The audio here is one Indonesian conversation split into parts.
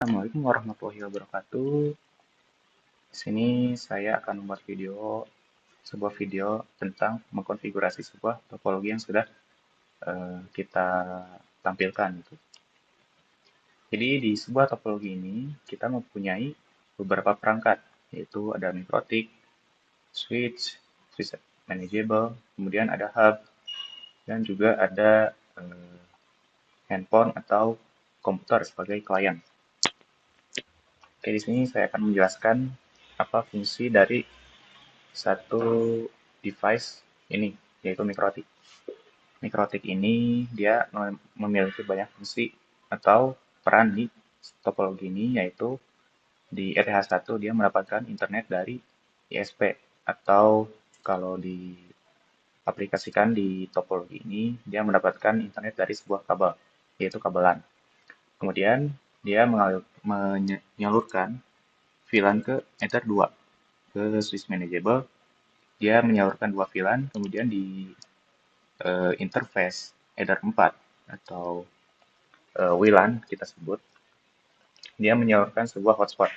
Assalamualaikum warahmatullahi wabarakatuh. Di sini saya akan membuat sebuah video tentang mengkonfigurasi sebuah topologi yang sudah kita tampilkan. Gitu. Jadi di sebuah topologi ini kita mempunyai beberapa perangkat, yaitu ada mikrotik, switch, switch manageable, kemudian ada hub, dan juga ada handphone atau komputer sebagai klien. Oke, di sini saya akan menjelaskan apa fungsi dari satu device ini, yaitu mikrotik. Mikrotik ini dia memiliki banyak fungsi atau peran di topologi ini, yaitu di ETH1 dia mendapatkan internet dari ISP, atau kalau diaplikasikan di topologi ini, dia mendapatkan internet dari sebuah kabel, yaitu kabelan. Kemudian dia menyalurkan VLAN ke Ether 2 ke switch manageable. Dia menyalurkan dua VLAN, kemudian di interface Ether 4 atau WLAN kita sebut, dia menyalurkan sebuah hotspot.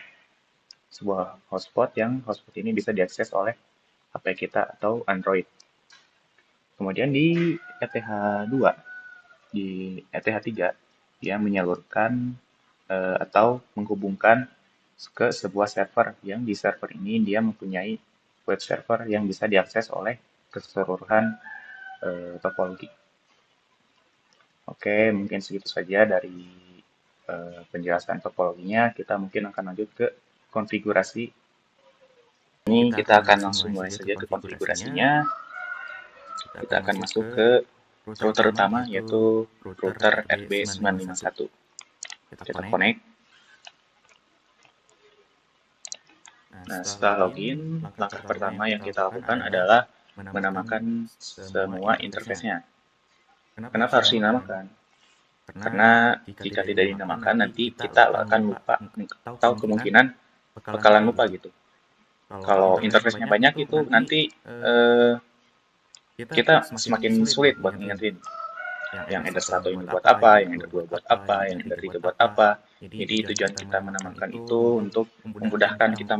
Sebuah hotspot yang hotspot ini bisa diakses oleh HP kita atau Android. Kemudian di ETH2, di ETH3, dia menyalurkan atau menghubungkan ke sebuah server yang di server ini dia mempunyai web server yang bisa diakses oleh keseluruhan topologi. Oke, mungkin segitu saja dari penjelasan topologinya. Kita mungkin akan lanjut ke konfigurasi. Ini kita akan langsung mulai saja ke konfigurasinya. Kita akan masuk ke router utama, yaitu router RB951. Kita connect. Nah, setelah login, langkah pertama yang kita lakukan adalah menamakan semua interface-nya. Kenapa harus dinamakan? Karena jika tidak dinamakan, nanti kita akan lupa, atau kemungkinan bakalan lupa gitu. Kalau interface-nya banyak itu nanti kita semakin sulit buat ngingetin. Yang Ender 1 ini buat apa, yang Ender 2 buat apa, yang Ender 3 buat apa. Jadi tujuan kita menamakan itu untuk memudahkan kita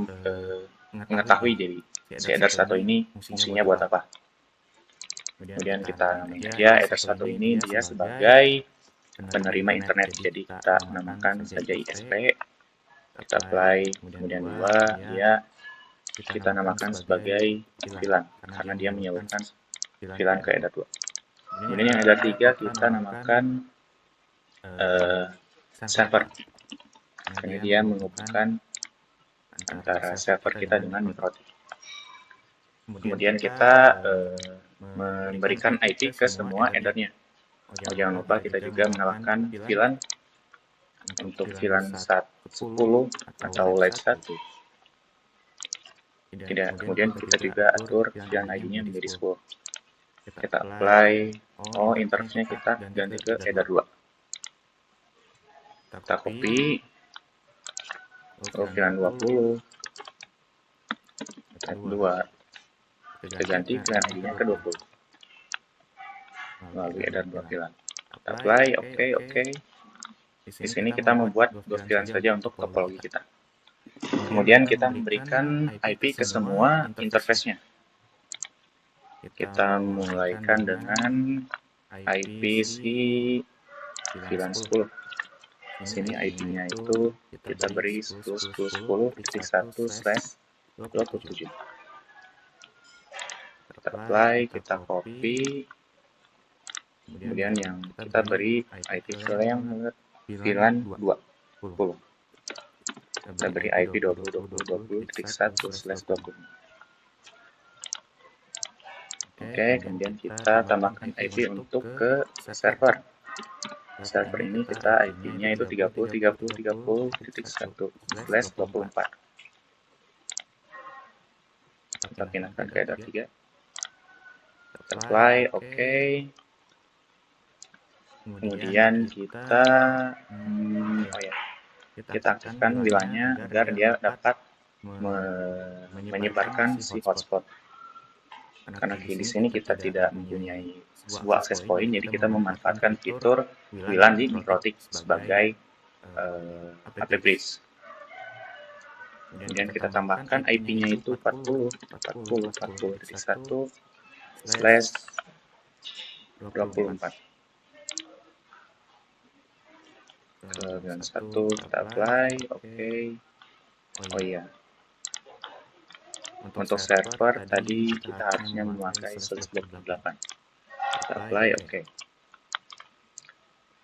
mengetahui jadi si Ender 1 ini fungsinya buat apa. Kemudian kita namakan dia Ender 1 ini dia sebagai penerima internet. Jadi kita namakan saja ISP, kita apply, kemudian 2 dia kita namakan sebagai VLAN karena dia menyalurkan VLAN ke Ender 2. Kemudian yang Ender 3 kita namakan server karena dia menghubungkan antara server kita dengan mikrotik. Kemudian kita memberikan IP ke semua Endernya. Jangan lupa kita juga menambahkan VLAN untuk VLAN 10 atau LED 1. Kemudian kita juga atur VLAN ID-nya menjadi 10. Kita apply, interface-nya kita ganti ke Ether 2. Kita copy, VLAN 20, Ether 2. Kita ganti VLAN ID-nya ke 20. Lalu Ether 2 VLAN. Kita apply, oke. Di sini kita membuat 2 VLAN saja untuk topologi kita. Kemudian kita memberikan IP ke semua interface-nya. Kita mulaikan dengan IP si VLAN 10. Di sini IP-nya itu kita beri 10.10.10/27. Kita apply, kita copy. Kemudian yang kita beri IP yang VLAN 20. Kita beri IP 20.20.20.1/20. Oke, kemudian kita tambahkan IP untuk ke server. Server ini kita IP-nya itu 30.30.30.1/24. Kita pindahkan ke Ether 3. Apply, oke. Kemudian kita kita aktifkan WLAN-nya agar dia dapat menyebarkan si hotspot. Karena di sini kita tidak mempunyai sebuah access point, jadi kita memanfaatkan fitur WLAN di mikrotik sebagai AP bridge. Kemudian kita tambahkan IP-nya itu 40.1.1/24. Ke WLAN 1 kita apply, oke. Oh iya, untuk server tadi kita harusnya memakai 128. Kita apply, oke.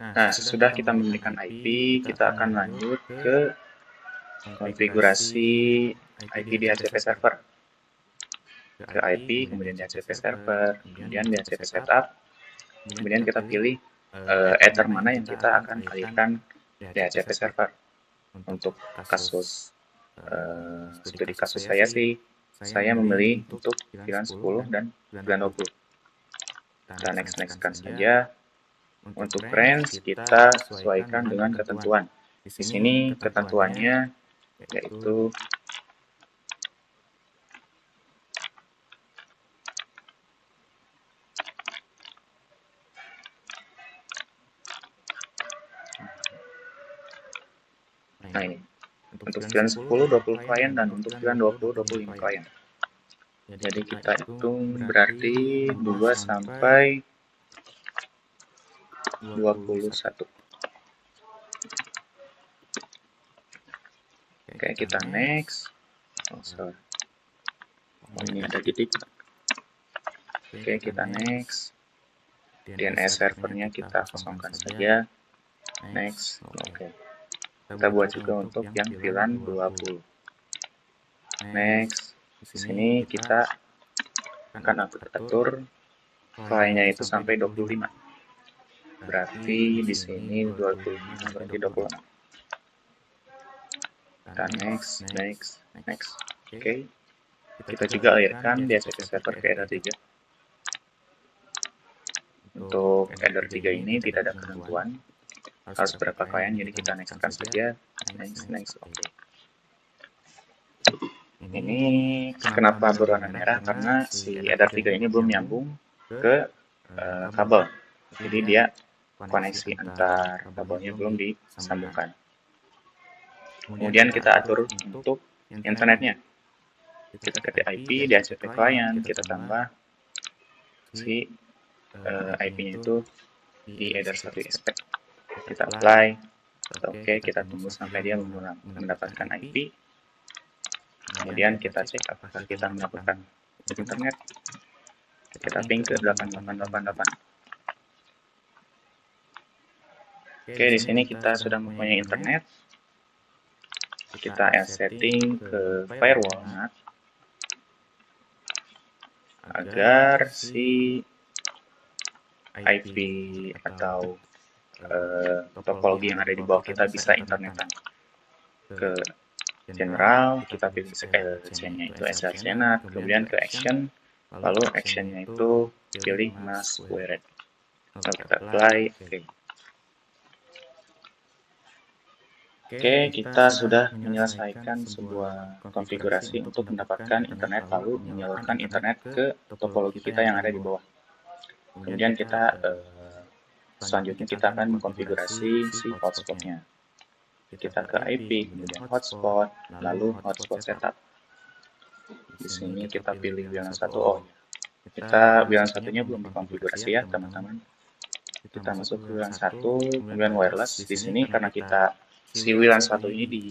Nah, sesudah kita memberikan IP, kita akan lanjut ke konfigurasi IP DHCP server. Ke IP, kemudian DHCP server, kemudian DHCP setup, kemudian kita pilih Ether mana yang kita akan alihkan DHCP server. Untuk kasus studi kasus saya sih, saya memilih untuk VLAN 10 dan VLAN 20. Kita next-kan saja. Untuk range kita sesuaikan dengan ketentuan. Di sini ketentuannya yaitu nah ini. Untuk VLAN 10 20 klien dan untuk VLAN 20 25 klien. Jadi kita hitung berarti 2 sampai 21. Oke, kita next. Oh, ini ada titik. Oke, kita next. DNS servernya kita kosongkan saja. Next. Oke. Kita buat juga untuk yang VLAN 20. Next. Di sini kita akan atur kliennya itu sampai 25. Berarti di sini 25, berarti 26. Kita next. Oke. Kita juga alirkan DHCP server ke Ether 3. Untuk Ether 3 ini tidak ada ketentuan harus berapa klien, jadi kita next-kan saja. Next. Oke. Ini kenapa berwarna merah? Karena si Ether 3 ini belum nyambung ke kabel. Jadi dia koneksi antar kabelnya belum disambungkan. Kemudian kita atur untuk internetnya. Kita ketik IP, DHCP client, kita tambah si IP-nya itu di Ether 1 ISP. Kita apply, oke, kita tunggu sampai dia mendapatkan IP. Kemudian kita cek apakah kita mendapatkan internet. Kita ping ke 8888. Oke, di sini kita sudah mempunyai internet. Kita setting ke firewall NAT agar si IP atau topologi yang ada di bawah kita bisa internetan. Ke general, kita pilih chain-nya itu SRC NAT, kemudian ke action, lalu action-nya itu pilih mask wired. Lalu kita apply, oke. Oke, kita sudah menyelesaikan sebuah konfigurasi untuk mendapatkan internet lalu menyalurkan internet ke topologi kita yang ada di bawah. Kemudian kita selanjutnya kita akan mengkonfigurasi si hotspotnya. Kita ke IP, kemudian hotspot, lalu hotspot setup. Di sini kita pilih WLAN 1. Oh, kita WLAN 1-nya belum dikonfigurasi ya, teman-teman. Kita masuk ke WLAN 1, kemudian wireless. Di sini karena kita si WLAN 1 ini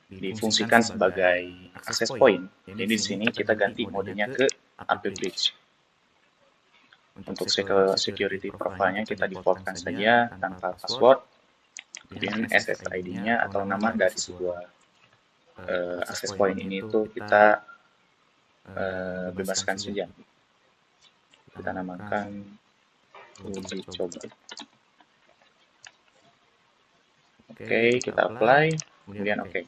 difungsikan sebagai access point. Jadi di sini kita ganti modenya ke AP bridge. Untuk security profile-nya kita default-kan saja tanpa password. Kemudian SSID-nya atau nama dari sebuah access point ini itu kita bebaskan saja. Kita namakan uji coba. Oke, kita apply, kemudian oke.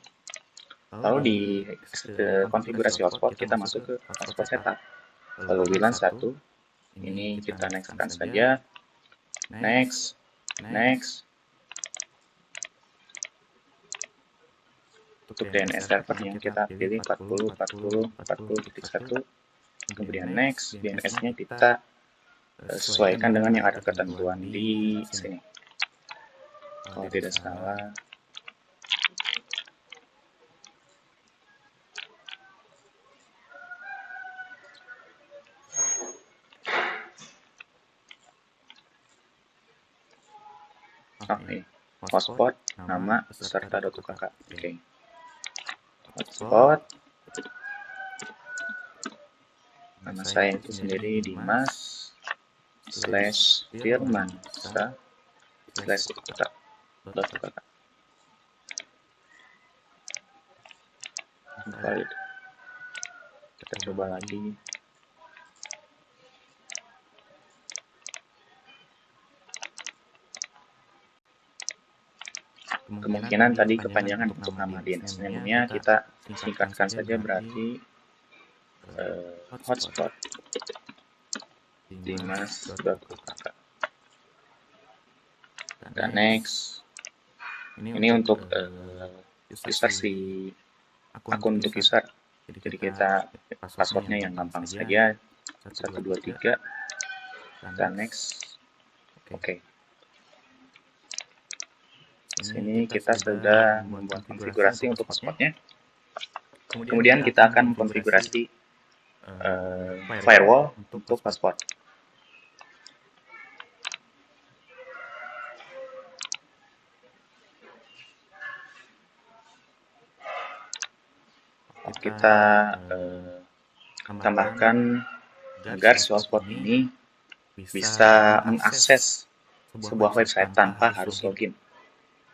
Lalu di konfigurasi hotspot kita masuk ke hotspot setup. Lalu WLAN 1, ini kita next-kan saja. Next. Untuk DNS server yang kita pilih 40.40.40.1. Kemudian next, DNS-nya kita sesuaikan dengan yang ada ketentuan di sini. kalau tidak salah. Ini hotspot, nama, serta .ukk. Oke. Hotspot, nama saya itu sendiri Dimas /Firmansa /ukk. Valid. Kita coba lagi. Kemungkinan tadi kepanjangan untuk nama DNS name-nya, kita singkatkan saja berarti hotspot dimas.ukk. Dan next. Ini untuk user si akun untuk user. Jadi kita passwordnya yang gampang saja, 123. Dan next. Oke. Sini kita sudah membuat konfigurasi untuk hotspotnya. Kemudian kita akan mengkonfigurasi firewall untuk hotspot. Kita tambahkan agar si hotspot ini bisa mengakses sebuah website tanpa harus login.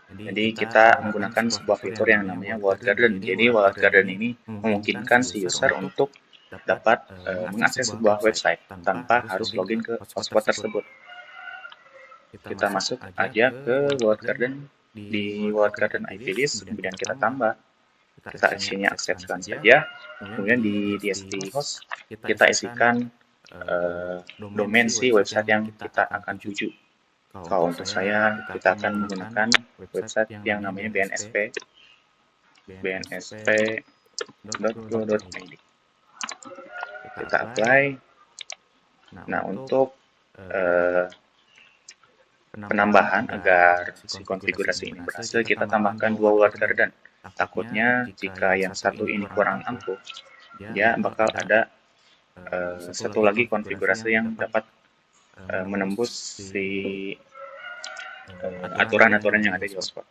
Jadi kita menggunakan sebuah fitur yang namanya Walled Garden. Jadi Walled Garden ini memungkinkan si user untuk dapat mengakses sebuah website tanpa harus login ke hotspot tersebut. Kita masuk aja ke Walled Garden, di Walled Garden IP list, kemudian kita tambah. Kita isinya akseskan saja. Kemudian di DSP host kita isikan domain si website yang kita akan tuju. Kalau untuk saya, kita akan menggunakan website yang namanya bnsp.go.id. Kita apply. Nah, untuk penambahan agar si konfigurasi ini berhasil, kita tambahkan 2 Walled Garden. Takutnya jika yang satu ini kurang ampuh, dia bakal ada satu lagi konfigurasi yang dapat menembus si aturan-aturan yang ada di hotspot.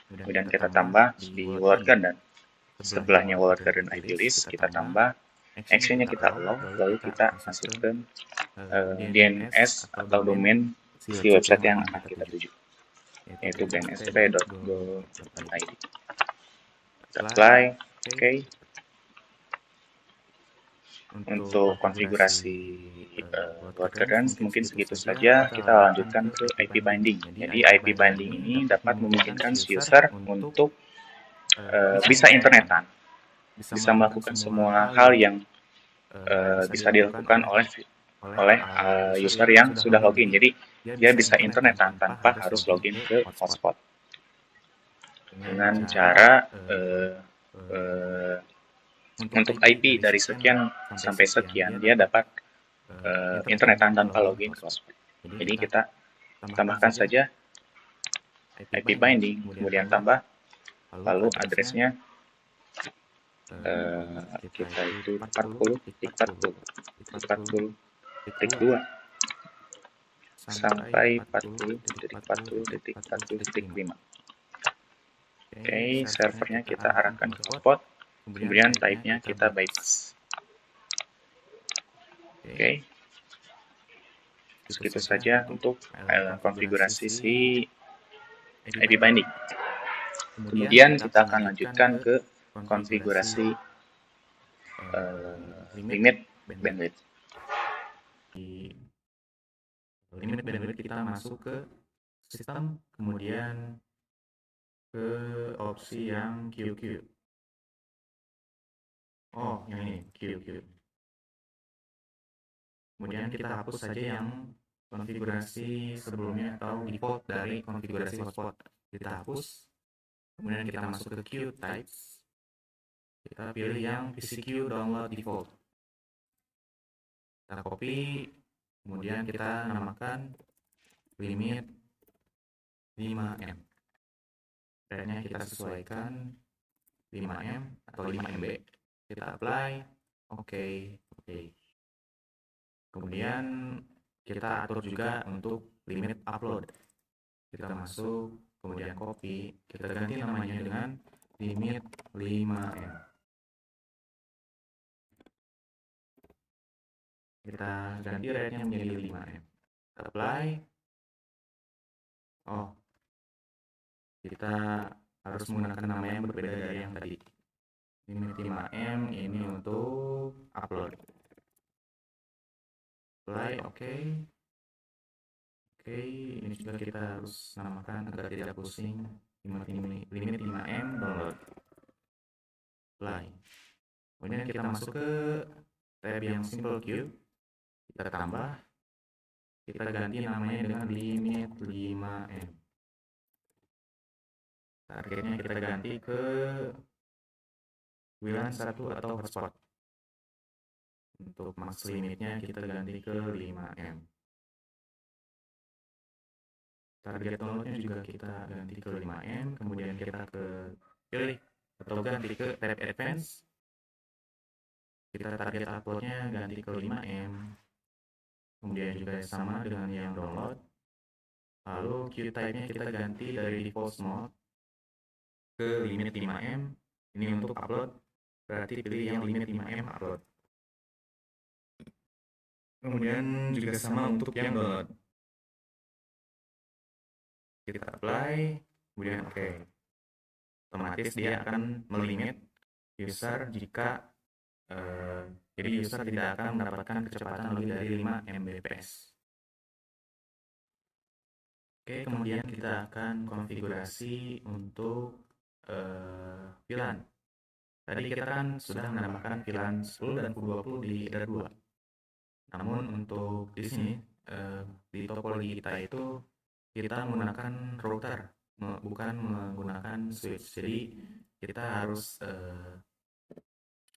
Kemudian kita tambah di Walled Garden. Sebelahnya Walled Garden IP list, kita tambah actionnya kita allow, lalu kita masukkan DNS atau domain si website yang akan kita tuju, yaitu bnsp.go.id. Apply, oke. Untuk konfigurasi Walled Garden mungkin segitu saja. Kita lanjutkan ke IP binding. Jadi IP binding ini dapat memungkinkan si user untuk bisa internetan, bisa melakukan semua hal yang bisa dilakukan oleh user yang sudah login. Jadi dia bisa internetan tanpa harus login ke hotspot. Dengan cara untuk IP dari sekian sampai sekian, dia dapat internetan tanpa login ke hotspot. Jadi kita tambahkan saja IP binding, kemudian tambah, lalu addressnya kita itu 40.40.40.2 sampai 40.40.40.5. Oke, servernya kita arahkan ke hotspot, kemudian type-nya kita bypass. Oke, segitu saja untuk konfigurasi si IP binding. Kemudian kita akan lanjutkan ke konfigurasi limit bandwidth. Di limit bandwidth kita masuk ke sistem, kemudian ke opsi yang QQ. Oh, yang ini QQ. Kemudian kita hapus saja yang konfigurasi sebelumnya atau default dari konfigurasi hotspot. Kita hapus. Kemudian kita masuk ke queue types. Kita pilih yang PCQ download default. Kita copy, kemudian kita namakan limit 5M. Rate-nya kita sesuaikan 5M atau 5 MB. Kita apply, oke. Kemudian kita atur juga untuk limit upload. Kita masuk, kemudian copy, kita ganti namanya dengan limit 5M. Kita ganti rate-nya menjadi 5M. Apply. Oh, kita harus menggunakan nama yang berbeda dari yang tadi. Limit 5M ini untuk upload. Apply, oke. Oke, ini juga kita harus namakan agar tidak pusing. Limit 5M download. Apply. Kemudian kita masuk ke tab yang simple queue. Kita tambah. Kita ganti namanya dengan limit 5M. Targetnya kita ganti ke WLAN 1 atau hotspot. Untuk max limitnya kita ganti ke 5M. Target downloadnya juga kita ganti ke 5M. Kemudian kita pilih atau ganti ke tab advance. Kita target uploadnya ganti ke 5M. Kemudian juga sama dengan yang download. Lalu queue type-nya kita ganti dari default mode ke limit 5M. Ini untuk upload, berarti pilih yang limit 5M upload. Kemudian juga sama untuk yang download. Kita apply, kemudian oke. Otomatis dia akan melimit user jika jadi user tidak akan mendapatkan kecepatan lebih dari 5 Mbps. Oke, kemudian kita akan konfigurasi untuk VLAN. Tadi kita kan sudah menambahkan VLAN 10 dan 20 di header 2. Namun untuk di sini di topologi kita itu kita menggunakan router, bukan menggunakan switch. Jadi kita harus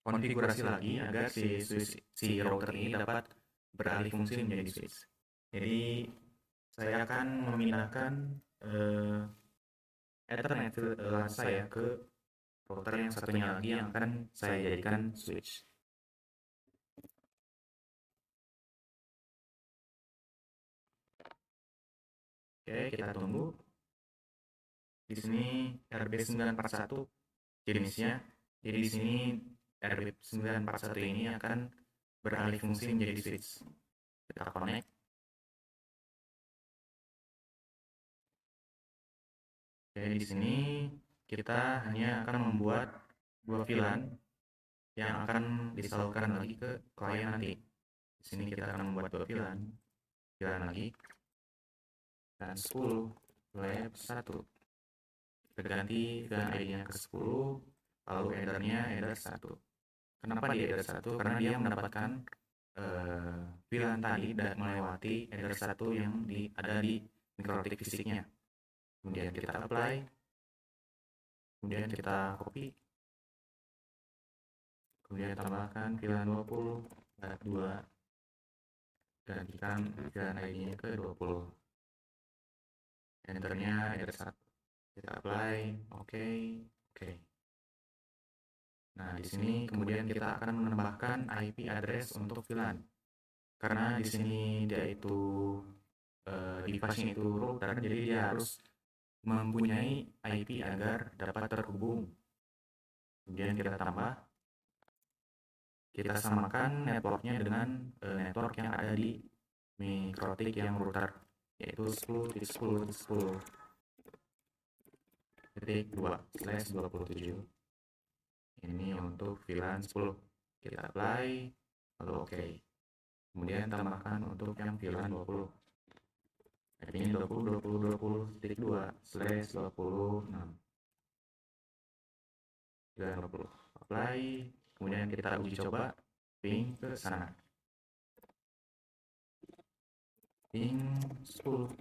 konfigurasi lagi agar si router ini dapat beralih fungsi menjadi switch. Jadi saya akan memindahkan Ethernet LAN saya ke router yang satunya lagi yang akan saya jadikan switch. Oke, kita tunggu. Di sini RB941 jenisnya. Jadi di sini RB941 ini akan beralih fungsi menjadi switch. Kita connect. Oke, di sini kita hanya akan membuat 2 VLAN yang akan disalurkan lagi ke klien nanti. Di sini kita akan membuat 2 VLAN lagi. Dan 10 lab 1. Kita ganti VLAN ID-nya ke 10, lalu header-nya header 1. Kenapa di header 1? Karena dia mendapatkan VLAN tadi melewati header 1 yang ada di mikrotik fisiknya. Kemudian kita apply, kemudian kita copy, kemudian tambahkan VLAN 20, lab 2, gantikan VLAN ID-nya ke 20. Enternya header 1. Kita apply, oke. Nah, di sini kemudian kita akan menambahkan IP address untuk VLAN. Karena di sini dia itu device-nya itu router, jadi dia harus mempunyai IP agar dapat terhubung. Kemudian kita tambah, kita samakan networknya dengan network yang ada di mikrotik yang router, yaitu 10.10.10.2/27. Ini untuk VLAN 10. Kita apply, lalu oke. Kemudian tambahkan untuk yang VLAN 20. IP-nya 20.20.20.2/26. VLAN 20. Apply, kemudian kita uji coba ping ke sana. Ping 10,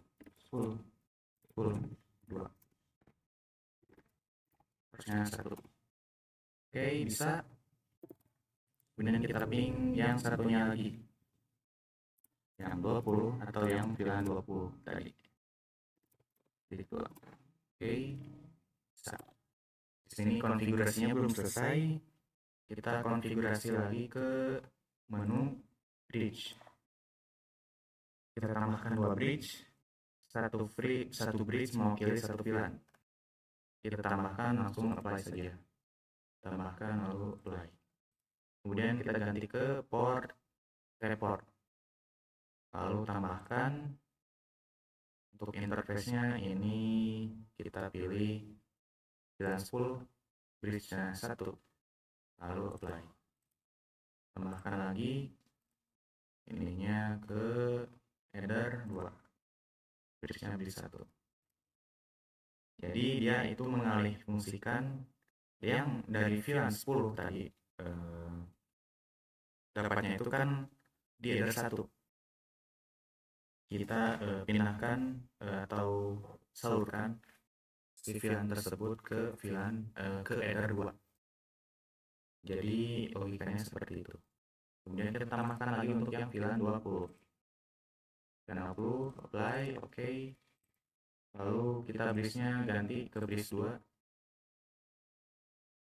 10, 10, 2. Harusnya 1. Oke, bisa. Kemudian kita ping yang satunya lagi. Yang 20 atau yang VLAN 20 tadi. titik 2. Oke, bisa. Di sini konfigurasinya belum selesai. Kita konfigurasi lagi ke menu bridge. Kita tambahkan 2 bridge, satu bridge mewakili satu VLAN. Kita tambahkan langsung apply saja. Tambahkan lalu apply. Kemudian kita ganti ke port teleport. Lalu tambahkan untuk interface-nya ini kita pilih VLAN 10 bridge-nya 1. Lalu apply. Tambahkan lagi ininya ke header 2. Bridge-nya bridge 1. Jadi dia itu mengalih fungsikan yang dari VLAN 10 tadi dapatnya itu kan di header 1. Kita pindahkan atau salurkan si VLAN tersebut ke VLAN ke header 2. Jadi logikanya seperti itu. Kemudian kita tambahkan lagi untuk yang VLAN 20. VLAN 20, apply, oke. Lalu kita bridge-nya ganti ke bridge 2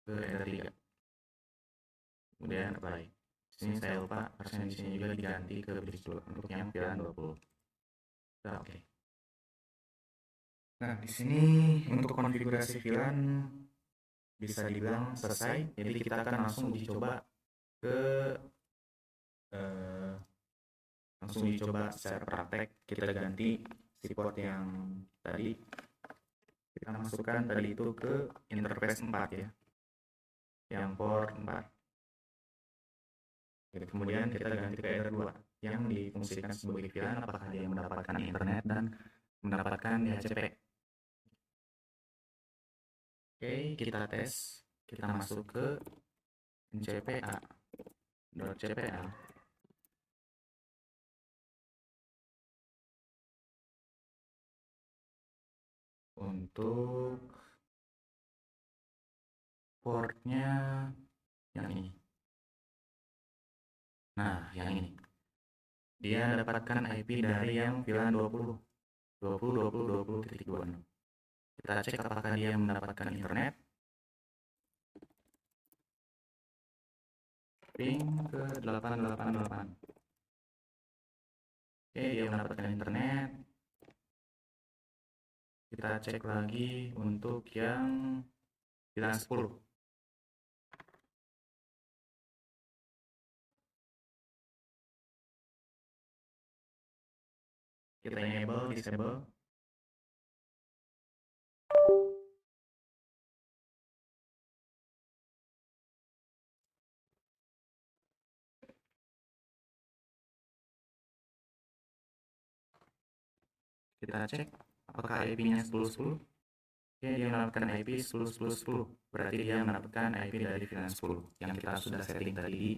ke header 3. Kemudian apply. Di sini saya lupa, harusnya di sini juga diganti ke bridge 2 untuk yang VLAN 20. Nah, oke. Nah, di sini untuk konfigurasi VLAN bisa dibilang selesai. Jadi kita akan langsung uji coba ke langsung uji coba secara praktek. Kita ganti si port yang tadi kita masukkan tadi itu ke interface 4 ya, yang port 4. Jadi kemudian kita ganti ke header 2 yang difungsikan sebagai VLAN apakah dia mendapatkan internet dan mendapatkan DHCP. Oke, kita tes. Kita masuk ke ncpa.cpl. Untuk portnya yang ini. Nah, yang ini. Dia dapatkan IP dari yang VLAN 20. 20.20.20.26. Kita cek apakah dia mendapatkan internet. Ping ke 888. Oke, dia mendapatkan internet. Kita cek lagi untuk yang VLAN 10. Kita enable, disable. Kita cek apakah IP-nya 10.10. Oke, dia mendapatkan IP 10.10.10. Berarti dia mendapatkan IP dari VLAN 10 yang kita sudah setting tadi di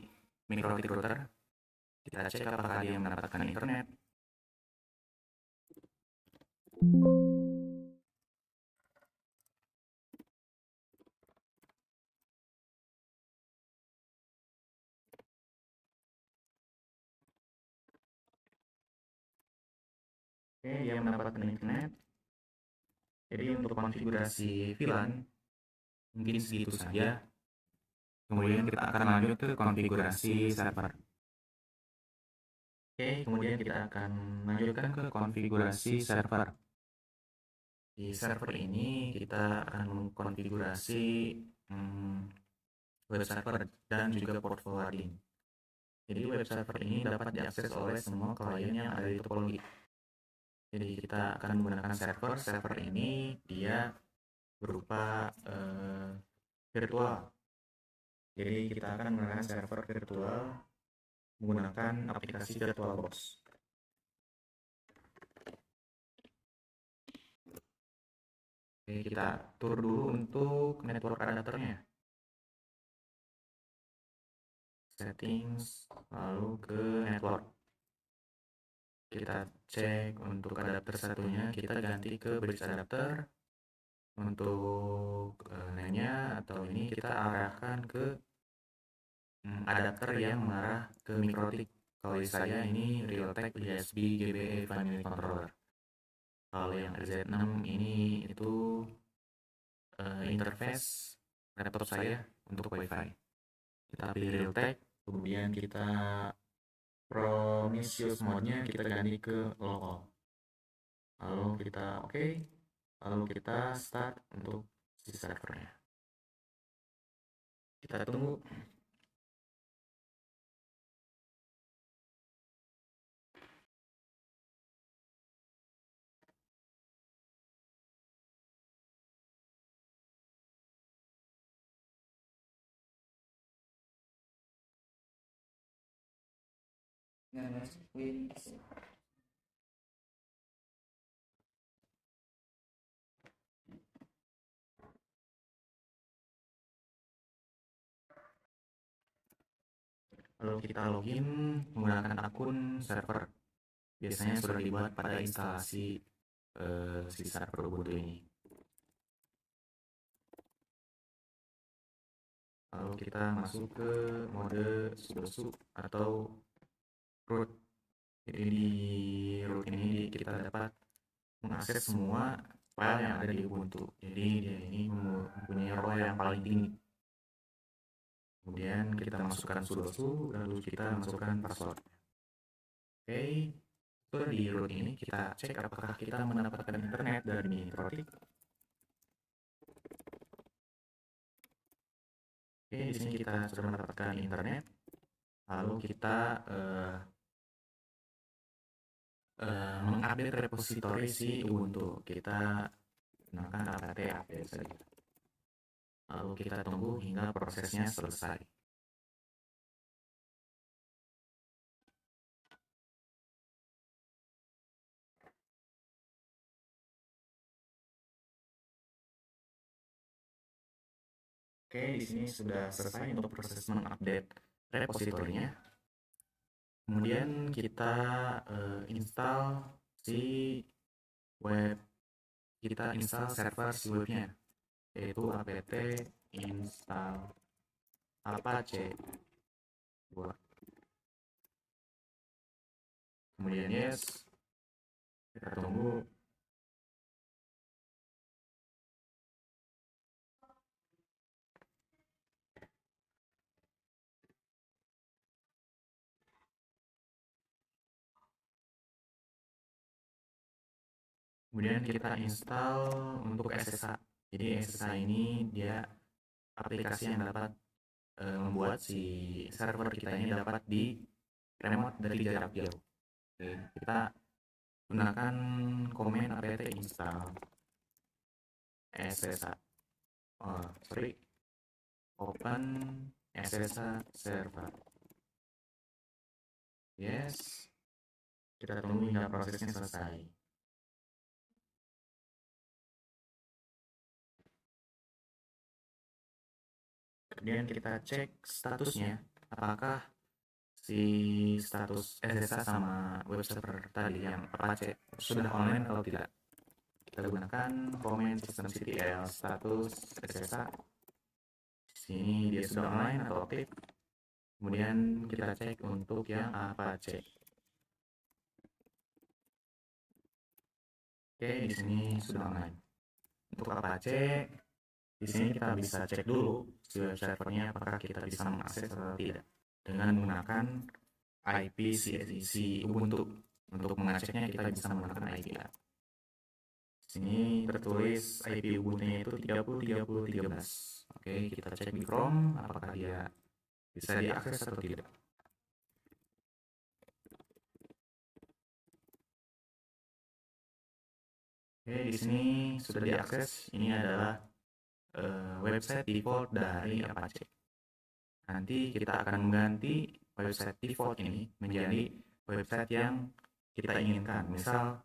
MikroTik router. Kita cek apakah dia mendapatkan internet. Oke, dia mendapatkan internet. Jadi untuk konfigurasi VLAN mungkin segitu saja. Kemudian kita akan lanjut ke konfigurasi server. Oke, kemudian kita akan lanjutkan ke konfigurasi server. Di server ini kita akan mengkonfigurasi web server dan juga port forwarding. Jadi web server ini dapat diakses oleh semua klien yang ada di topologi. Jadi kita akan menggunakan server ini dia berupa virtual. Jadi kita akan menggunakan server virtual menggunakan aplikasi VirtualBox. Oke, kita atur dulu untuk network adapternya. Settings, lalu ke network. Kita cek untuk adapter satunya, kita ganti ke bridge adapter. Untuk lainnya atau ini kita arahkan ke adapter yang mengarah ke MikroTik. Kalau di saya ini Realtek USB GBE Family Controller. Kalau yang RZ6 ini itu interface laptop saya untuk WiFi. Kita pilih Realtek, kemudian kita Prometheus mode-nya kita ganti ke local. Lalu kita oke, lalu kita start untuk si servernya. Kita tunggu. Lalu kita login menggunakan akun server. Biasanya sudah dibuat pada instalasi si server Ubuntu ini. Lalu kita masuk ke mode sudo atau root. Jadi di root ini kita dapat mengakses semua file yang ada di Ubuntu. Jadi dia ini mempunyai role yang paling tinggi. Kemudian kita masukkan sudo lalu kita masukkan password. Oke, setelah di root ini kita cek apakah kita mendapatkan internet dari Miniprotik. Oke, di sini kita sudah mendapatkan internet. Lalu kita mengupdate repository si Ubuntu. Kita gunakan apt update saja. Lalu kita tunggu hingga prosesnya selesai. Oke, di sini sudah selesai untuk proses mengupdate repositorinya. Kemudian kita install si web, kita install server si webnya, yaitu apt install apache. Kemudian yes, kita tunggu. Kemudian kita install untuk SSH. Jadi SSH ini dia aplikasi yang dapat membuat si server kita ini dapat di remote dari jarak jauh. Oke, kita gunakan komen apt install SSH. Open SSH server. Yes. Kita tunggu hingga prosesnya selesai. Kemudian kita cek statusnya, apakah si status SSH sama web server tadi yang Apache sudah online atau tidak. Kita gunakan comment systemctl status SSH. Sini dia sudah online atau aktif. Kemudian kita cek untuk yang Apache. Oke, di sini sudah online. Untuk Apache, di sini kita bisa cek dulu si web servernya apakah kita bisa mengakses atau tidak dengan menggunakan IP si Ubuntu. Untuk mengeceknya kita bisa menggunakan IP. Sini tertulis IP Ubuntu-nya itu 30.30.13. Oke, kita cek di Chrome apakah dia bisa diakses atau tidak. Oke, di sini sudah diakses. Ini adalah website default dari Apache. Nanti kita akan mengganti website default ini menjadi website yang kita inginkan. Misal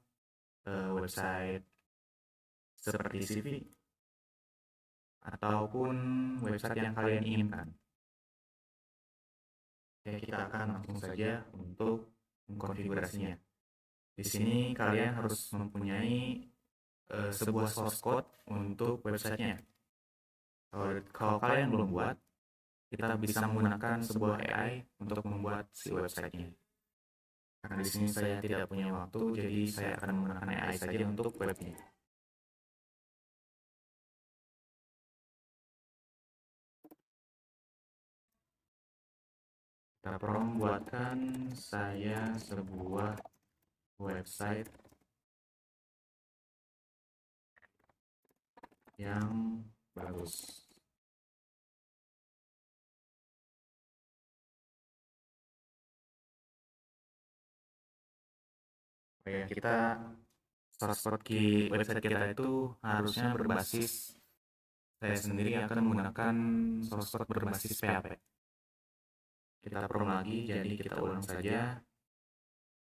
website seperti CV ataupun website yang kalian inginkan. Oke, kita akan langsung saja untuk mengkonfigurasinya. Di sini kalian harus mempunyai sebuah source code untuk websitenya. Kalau kalian belum buat, kita bisa menggunakan sebuah AI untuk membuat si websitenya. Karena di sini saya tidak punya waktu, jadi saya akan menggunakan AI saja untuk webnya. Kita prompt buatkan saya sebuah website yang bagus. Oke, kita source code di website kita itu harusnya berbasis, saya sendiri akan menggunakan source code berbasis PHP. Kita prompt lagi, jadi kita ulang saja.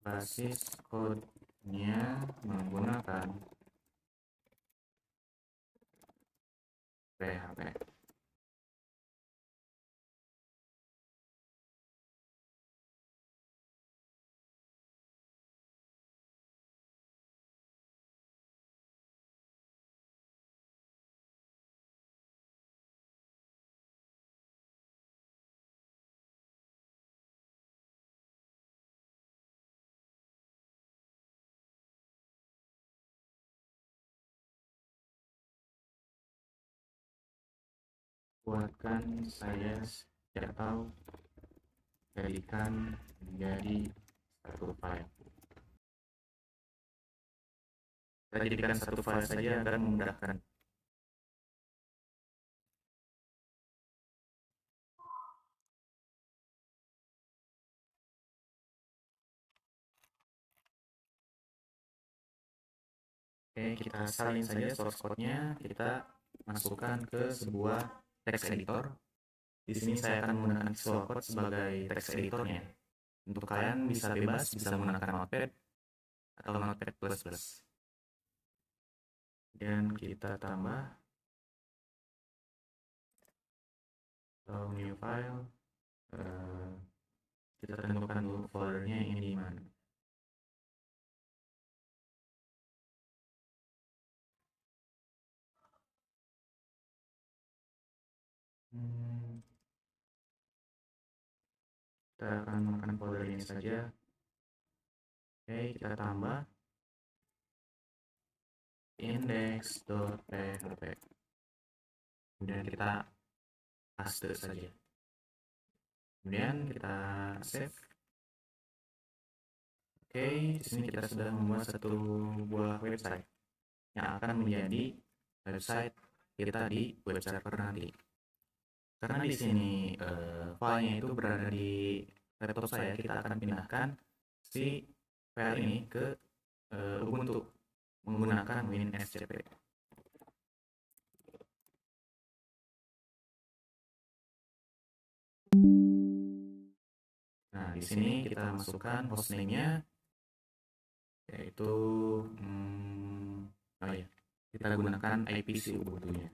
Basis code-nya menggunakan PHP. Buatkan saya atau jadikan menjadi satu file. Kita jadikan satu file saja akan memudahkan. Oke, kita salin saja source code-nya, kita masukkan ke sebuah text editor. Di sini saya akan menggunakan Visual Code sebagai text editornya. Untuk kalian bisa bebas, bisa menggunakan Notepad atau Notepad++. Dan kita tambah atau new file. Kita tentukan dulu foldernya ingin di mana. Kita akan menggunakan folder ini saja. Oke, kita tambah index.php. Kemudian kita paste saja. Kemudian kita save. Oke, di sini kita sudah membuat satu buah website yang akan menjadi website kita di web server nanti. Karena di sini filenya itu berada di laptop saya, kita akan pindahkan si file ini ke Ubuntu menggunakan WinSCP. Nah, di sini kita masukkan hostname-nya, yaitu kita gunakan IPC Ubuntu-nya.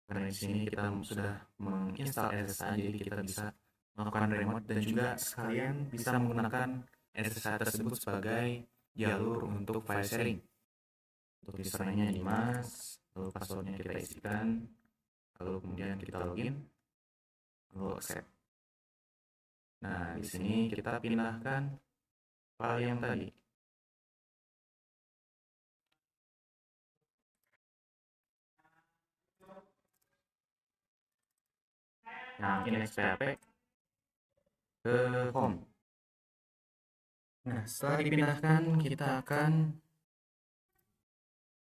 Karena di sini kita sudah menginstal SSH, jadi kita bisa melakukan remote dan juga sekalian bisa menggunakan SSH tersebut sebagai jalur untuk file sharing. Untuk username-nya Dimas, lalu passwordnya kita isikan, lalu kemudian kita login, lalu accept. Nah, di sini kita pindahkan file yang tadi. Yang index.php ke home. Nah, setelah dipindahkan, kita akan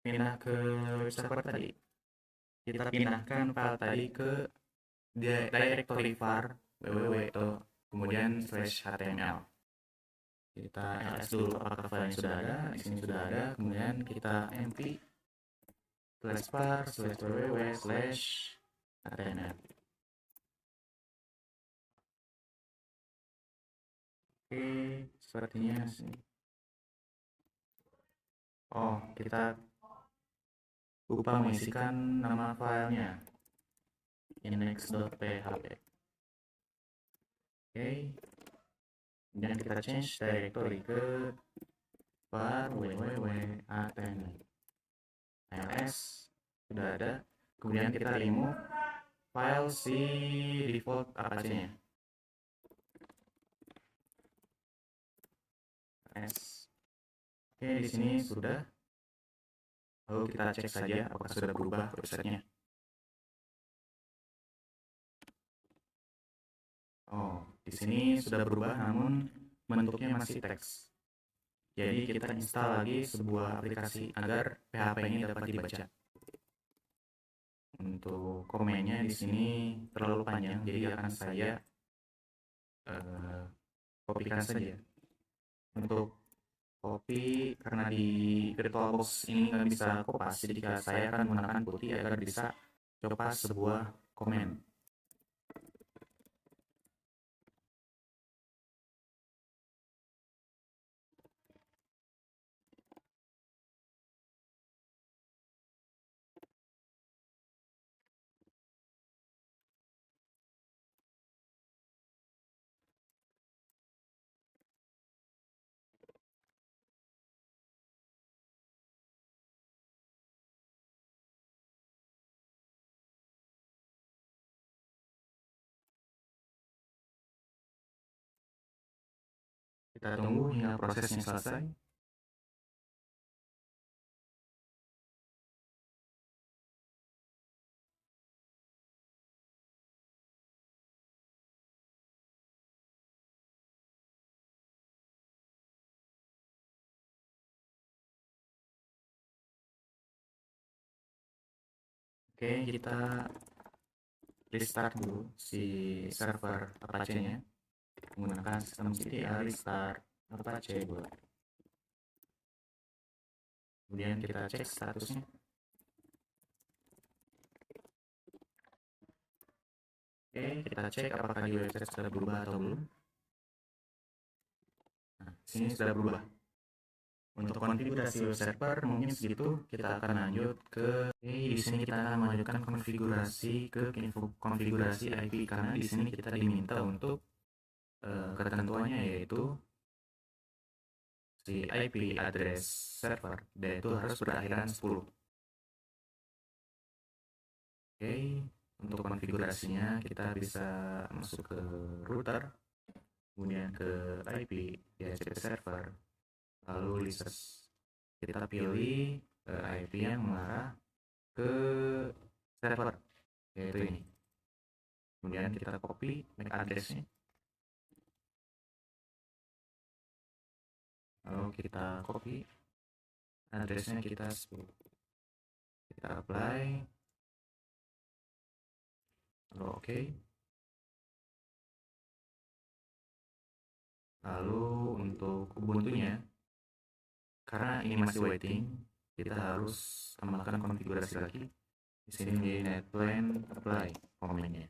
pindah ke web server tadi. Kita pindahkan file tadi ke directory var www atau kemudian /html. Kita ls dulu apakah filenya sudah ada. Di sini sudah ada. Kemudian kita mp /var /www/html. Oke, sepertinya sini. Oh, kita lupa mengisikan nama filenya, index.php. Oke, kemudian kita change directory ke var www.html. ls sudah ada. Kemudian kita remove file si default Apache-nya. S. Oke, di sini sudah. Lalu kita cek saja apakah sudah berubah websitenya. Oh, di sini sudah berubah namun bentuknya masih teks. Jadi kita install lagi sebuah aplikasi agar PHP ini dapat dibaca. Untuk komennya di sini terlalu panjang, jadi akan saya kopikan saja. Untuk copy, karena di VirtualBox ini nggak bisa kopas, jadi saya akan menggunakan putih agar bisa copas sebuah komen. Kita tunggu hingga prosesnya selesai. Oke, kita restart dulu si server Apache-nya menggunakan sistem ctl restart Apache buat. Kemudian kita cek statusnya. Oke, kita cek apakah di website sudah berubah atau belum. Nah, sini sudah berubah. Untuk konfigurasi web server mungkin segitu. Kita akan lanjut ke di sini kita akan melanjutkan konfigurasi ke konfigurasi IP, karena di sini kita diminta untuk ketentuannya yaitu si IP address server yaitu harus berakhiran 10. Oke, untuk konfigurasinya kita bisa masuk ke router, kemudian ke IP DHCP server, lalu research. Kita pilih IP yang mengarah ke server, yaitu ini. Kemudian kita copy MAC address-nya. Lalu kita copy address-nya, kita apply. Lalu oke. Lalu untuk Ubuntu-nya, karena ini masih waiting, kita harus tambahkan konfigurasi lagi. Di sini di netplan apply komennya.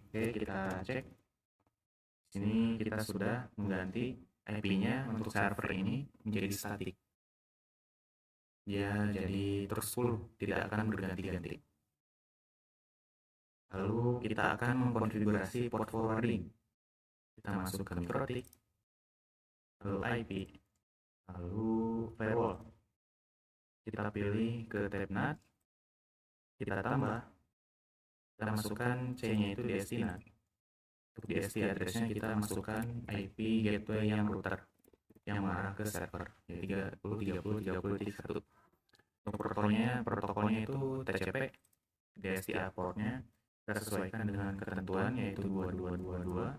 Oke, kita cek. Di sini kita sudah mengganti IP-nya untuk server ini menjadi static. Dia jadi terus full, tidak akan berganti-ganti. Lalu kita akan mengkonfigurasi port forwarding. Kita masuk ke MikroTik, lalu IP, lalu firewall. Kita pilih ke tab NAT, kita tambah, kita masukkan C-nya itu DST NAT. Untuk DST address-nya kita masukkan IP gateway yang router yang mengarah ke server, jadi 30.30.30.1. Untuk protokolnya itu TCP, DSTA portnya kita sesuaikan dengan ketentuan yaitu 2222.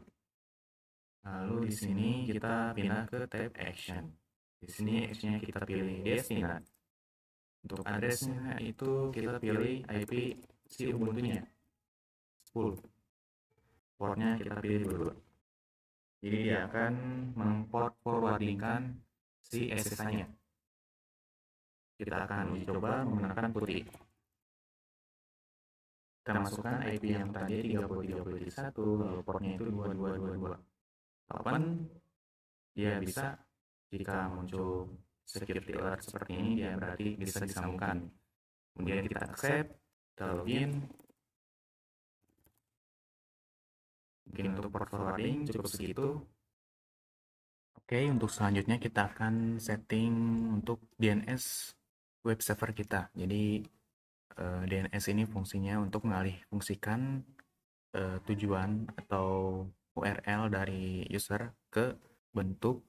Lalu di sini kita pindah ke tab action. Di sini action-nya kita pilih DST-NAT. Untuk address-nya itu kita pilih IP si Ubuntu-nya 10. Portnya kita pilih dulu. Jadi dia akan mengport forwardingkan si SSH-nya. Kita akan uji coba menggunakan putih. Kita masukkan IP yang tadi 30.30.1, lalu portnya itu 2222. Open, dia bisa, jika muncul security alert seperti ini, dia berarti bisa disambungkan. Kemudian kita accept, kita login. Mungkin untuk port forwarding cukup segitu. Oke, untuk selanjutnya kita akan setting untuk DNS web server kita. Jadi DNS ini fungsinya untuk mengalih fungsikan tujuan atau URL dari user ke bentuk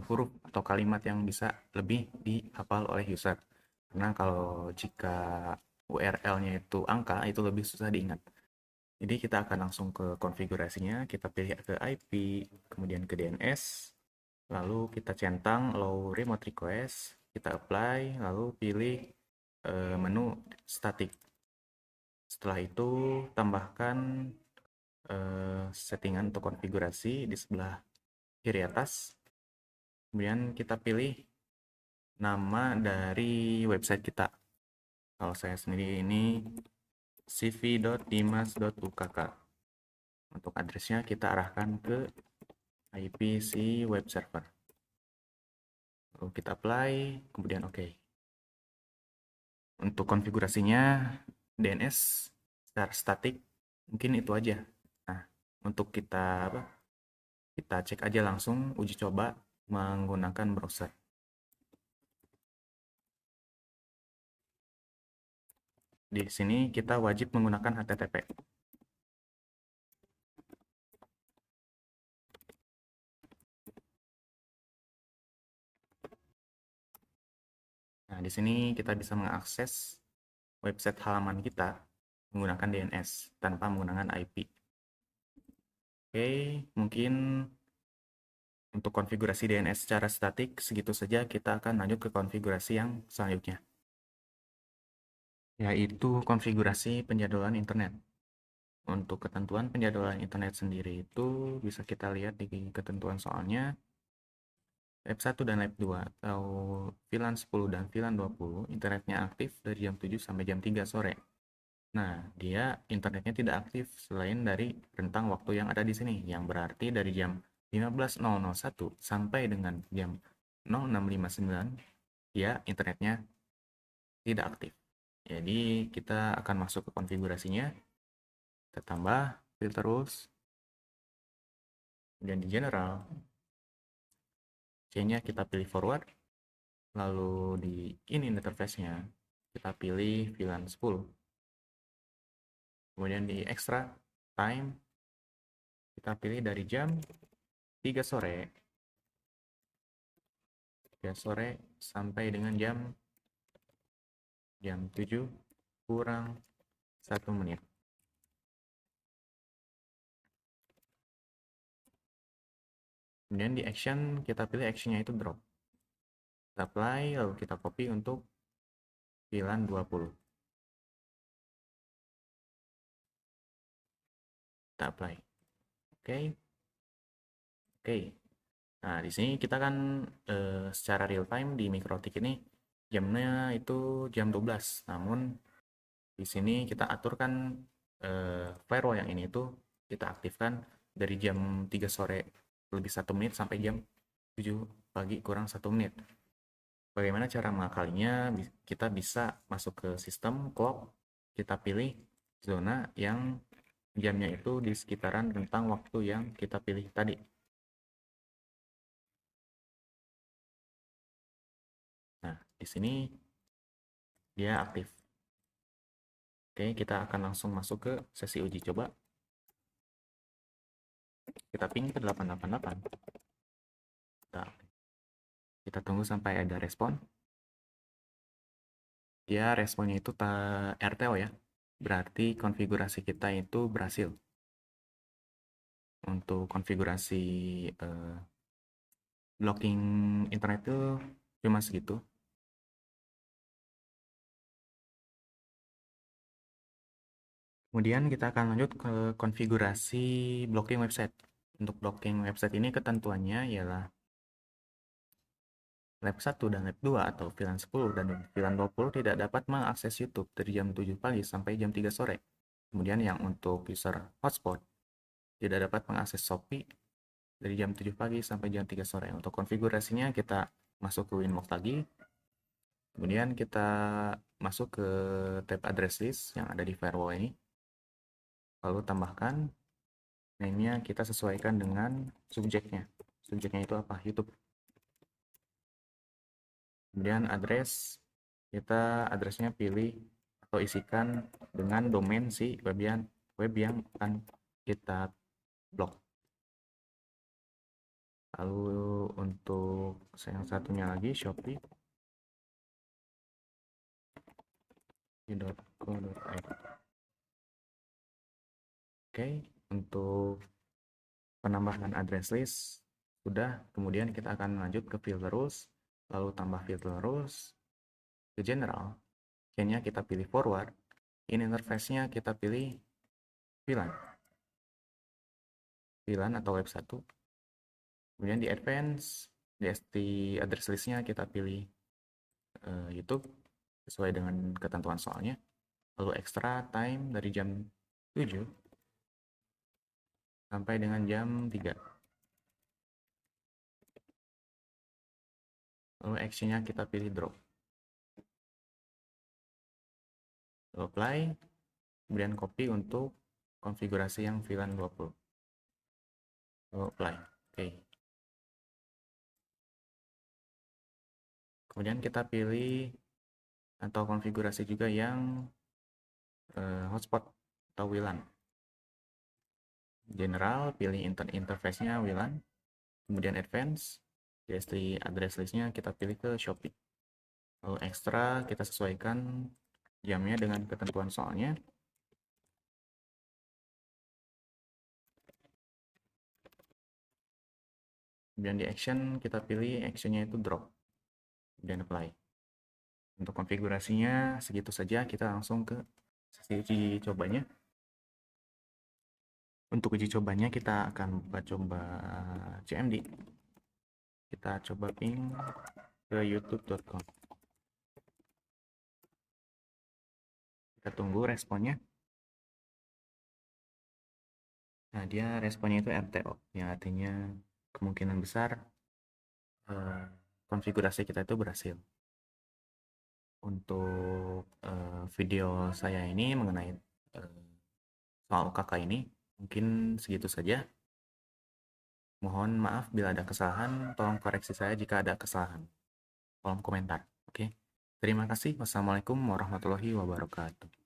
huruf atau kalimat yang bisa lebih dihafal oleh user. Karena kalau jika URL-nya itu angka, itu lebih susah diingat. Jadi kita akan langsung ke konfigurasinya, kita pilih ke IP, kemudian ke DNS, lalu kita centang allow remote request, kita apply, lalu pilih menu static. Setelah itu tambahkan settingan untuk konfigurasi di sebelah kiri atas. Kemudian kita pilih nama dari website kita. Kalau saya sendiri ini cv.dimas.ukk. Untuk addressnya kita arahkan ke IP si web server. Lalu kita apply, kemudian OK. Untuk konfigurasinya DNS secara statik mungkin itu aja. Nah, untuk kita cek aja langsung uji coba menggunakan browser. Di sini kita wajib menggunakan HTTP. Nah, di sini kita bisa mengakses website halaman kita menggunakan DNS tanpa menggunakan IP. Oke, mungkin untuk konfigurasi DNS secara statik segitu saja. Kita akan lanjut ke konfigurasi yang selanjutnya, yaitu konfigurasi penjadwalan internet. Untuk ketentuan penjadwalan internet sendiri itu bisa kita lihat di ketentuan soalnya. Lab 1 dan Lab 2 atau VLAN 10 dan VLAN 20 internetnya aktif dari jam 7 sampai jam 3 sore. Nah, dia internetnya tidak aktif selain dari rentang waktu yang ada di sini, yang berarti dari jam 15.001 sampai dengan jam 06.59 dia internetnya tidak aktif. Jadi kita akan masuk ke konfigurasinya. Kita tambah filter rules. Kemudian di general, C-nya kita pilih forward. Lalu di ini interface-nya kita pilih VLAN 10. Kemudian di extra time kita pilih dari jam 3 sore sampai dengan jam 7 kurang 1 menit. Kemudian di action kita pilih actionnya itu drop. Kita apply lalu kita copy untuk VLAN 20. Kita apply. Oke. Oke. Nah, di sini kita kan secara real time di Mikrotik ini jamnya itu jam 12. Namun di sini kita aturkan firewall yang ini itu kita aktifkan dari jam 3 sore lebih 1 menit sampai jam 7 pagi kurang 1 menit. Bagaimana cara mengakalinya? Kita bisa masuk ke sistem clock, kita pilih zona yang jamnya itu di sekitaran rentang waktu yang kita pilih tadi. Nah, di sini dia aktif. Oke, kita akan langsung masuk ke sesi uji coba. Kita ping ke 888. Kita tunggu sampai ada respon. Dia responnya itu RTO ya. Berarti konfigurasi kita itu berhasil. Untuk konfigurasi blocking internet itu cuma segitu. Kemudian kita akan lanjut ke konfigurasi blocking website. Untuk blocking website ini ketentuannya ialah Lab 1 dan Lab 2 atau VLAN 10 dan VLAN 20 tidak dapat mengakses YouTube dari jam 7 pagi sampai jam 3 sore. Kemudian yang untuk user hotspot tidak dapat mengakses Shopee dari jam 7 pagi sampai jam 3 sore. Untuk konfigurasinya kita masuk ke Winbox lagi. Kemudian kita masuk ke tab address list yang ada di firewall ini. Lalu tambahkan name-nya kita sesuaikan dengan subjeknya. Subjeknya itu apa? YouTube. Kemudian address, kita addressnya pilih atau isikan dengan domain si web yang akan kita blok. Lalu untuk yang satunya lagi Shopee.co.id. Oke, untuk penambahan address list sudah, kemudian kita akan lanjut ke filter rules, lalu tambah filter rules, ke general, key-nya kita pilih forward, in interface-nya kita pilih VLAN atau web 1, kemudian di advance, di address list-nya kita pilih YouTube sesuai dengan ketentuan soalnya, lalu extra time dari jam 7 sampai dengan jam 3. Lalu action-nya kita pilih drop. Lalu apply, kemudian copy untuk konfigurasi yang VLAN 20. Lalu apply. Oke. Kemudian kita pilih atau konfigurasi juga yang hotspot atau WLAN. General, pilih interface-nya WLAN, kemudian advance, di address list-nya kita pilih ke Shopee. Lalu extra kita sesuaikan jamnya dengan ketentuan soalnya. Kemudian di action kita pilih actionnya itu drop, kemudian apply. Untuk konfigurasinya segitu saja, kita langsung ke sesi uji cobanya. Untuk uji cobanya kita akan coba CMD. Kita coba ping ke youtube.com. Kita tunggu responnya. Nah, dia responnya itu RTO, yang artinya kemungkinan besar konfigurasi kita itu berhasil. Untuk video saya ini mengenai soal UKK ini mungkin segitu saja. Mohon maaf bila ada kesalahan, tolong koreksi saya jika ada kesalahan. Kolom komentar. Oke. Terima kasih. Wassalamualaikum warahmatullahi wabarakatuh.